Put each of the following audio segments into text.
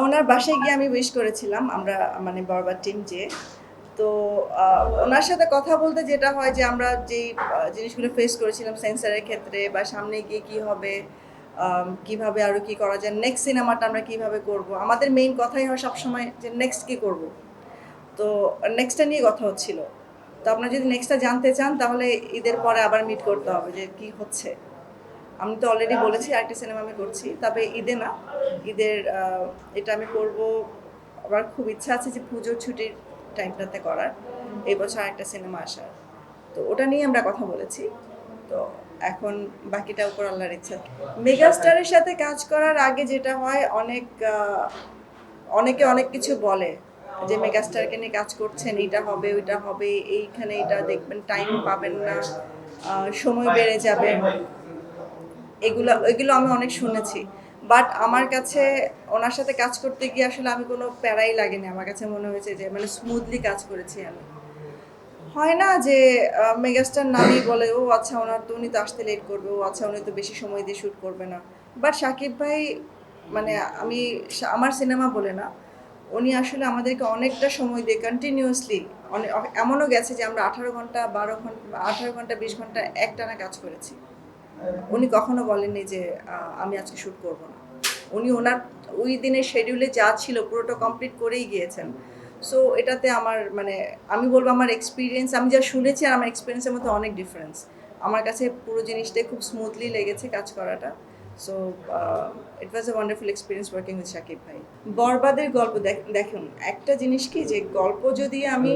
ওনার বাসায় গিয়ে আমি উইশ করেছিলাম আমরা, মানে বরবাদ টিম যে। তো ওনার সাথে কথা বলতে যেটা হয় যে আমরা যেই জিনিসগুলো ফেস করেছিলাম সেন্সারের ক্ষেত্রে বা সামনে গিয়ে কি হবে, কিভাবে আরো কি করা যায়, নেক্সট সিনেমাটা আমরা কিভাবে করব, আমাদের মেইন কথাই হয় সবসময় যে নেক্সট কি করব। তো নেক্সটটা নিয়ে কথা হচ্ছিল। তো আপনারা যদি নেক্সটটা জানতে চান তাহলে ঈদের পরে আবার মিট করতে হবে যে কি হচ্ছে। আমি তো অলরেডি বলেছি আরেকটা সিনেমা আমি করছি, তবে ঈদে না, ঈদের এটা আমি করব। আমার খুব ইচ্ছা আছে যে পুজোর ছুটির টাইমটাতে করার, এই বছর আরেকটা সিনেমা আসার। তো ওটা নিয়ে আমরা কথা বলেছি। তো এখন বাকিটা উপর আল্লাহর ইচ্ছা। মেগাস্টারের সাথে কাজ করার আগে যেটা হয়, অনেকে অনেক কিছু বলে যে মেগাস্টারকে নিয়ে কাজ করছেন, এটা হবে ওইটা হবে, এইখানে এটা দেখবেন টাইম পাবেন না, সময় বেড়ে যাবে, এগুলো এগুলো আমি অনেক শুনেছি। বাট আমার কাছে ওনার সাথে কাজ করতে গিয়ে আসলে আমি কোনো প্যারাই লাগেনি। আমার কাছে মনে হয়েছে যে মানে স্মুথলি কাজ করেছি আমি। হয় না যে মেগাস্টার নামই বলে ও আচ্ছা ওনার তো, উনি তো আসতে লেট করবে, ও আচ্ছা উনি তো বেশি সময় দিয়ে শ্যুট করবে না। বাট শাকিব ভাই, মানে আমি আমার সিনেমা বলে না, উনি আসলে আমাদেরকে অনেকটা সময় দিয়ে কন্টিনিউয়াসলি, অনেক এমনও গেছে যে আমরা 18 ঘন্টা 12 ঘন্টা 18 ঘন্টা 20 ঘন্টা একটানা কাজ করেছি। উনি কখনো বলেননি যে আমি আজকে শ্যুট করব না। উনি ওনার ওই দিনের শিডিউলে যা ছিল পুরোটা কমপ্লিট করেই গিয়েছেন। সো এটাতে আমার মানে আমি বলবো আমার এক্সপিরিয়েন্স, আমি যা শুনেছি আর আমার এক্সপিরিয়েন্সের মধ্যে অনেক ডিফারেন্স। আমার কাছে পুরো জিনিসটাই খুব স্মুথলি লেগেছে কাজ করাটা। So it was a wonderful experience working with Shakib ভাই। বরবাদের গল্প দেখুন, একটা জিনিস কি যে গল্প যদি আমি,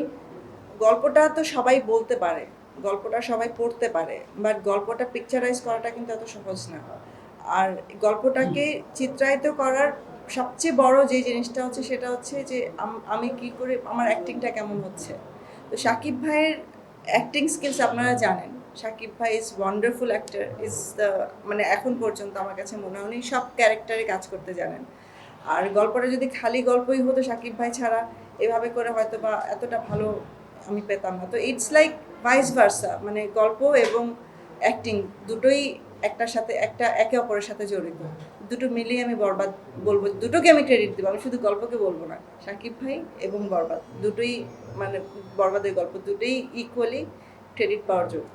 গল্পটা তো সবাই বলতে পারে, গল্পটা সবাই পড়তে পারে, বাট গল্পটা পিকচারাইজ করাটা কিন্তু এত সহজ না। আর গল্পটাকে চিত্রায়িত করার সবচেয়ে বড় যে জিনিসটা হচ্ছে সেটা হচ্ছে যে আমি কি করে, আমার অ্যাক্টিংটা কেমন হচ্ছে। তো শাকিব ভাইয়ের অ্যাক্টিং স্কিলস আপনারা জানেন, শাকিব ভাই is wonderful actor, is the, মানে এখন পর্যন্ত আমার কাছে মনে হয় উনি সব ক্যারেক্টারে কাজ করতে জানেন। আর গল্পটা যদি খালি গল্পই হতো শাকিব ভাই ছাড়া, এভাবে করে হয়তো বা এতটা ভালো আমি পেতাম না। তো ইটস লাইক ভাইস ভার্সা, মানে গল্প এবং অ্যাক্টিং দুটোই একটার সাথে একটা একে অপরের সাথে জড়িত। দুটো মিলিয়ে আমি বরবাদ বলবো, দুটোকে আমি ক্রেডিট দেবো, আমি শুধু গল্পকে বলবো না। শাকিব ভাই এবং বরবাদ দুটোই, মানে বরবাদের গল্প দুটোই ইকুয়ালি ক্রেডিট পাওয়ার যোগ্য।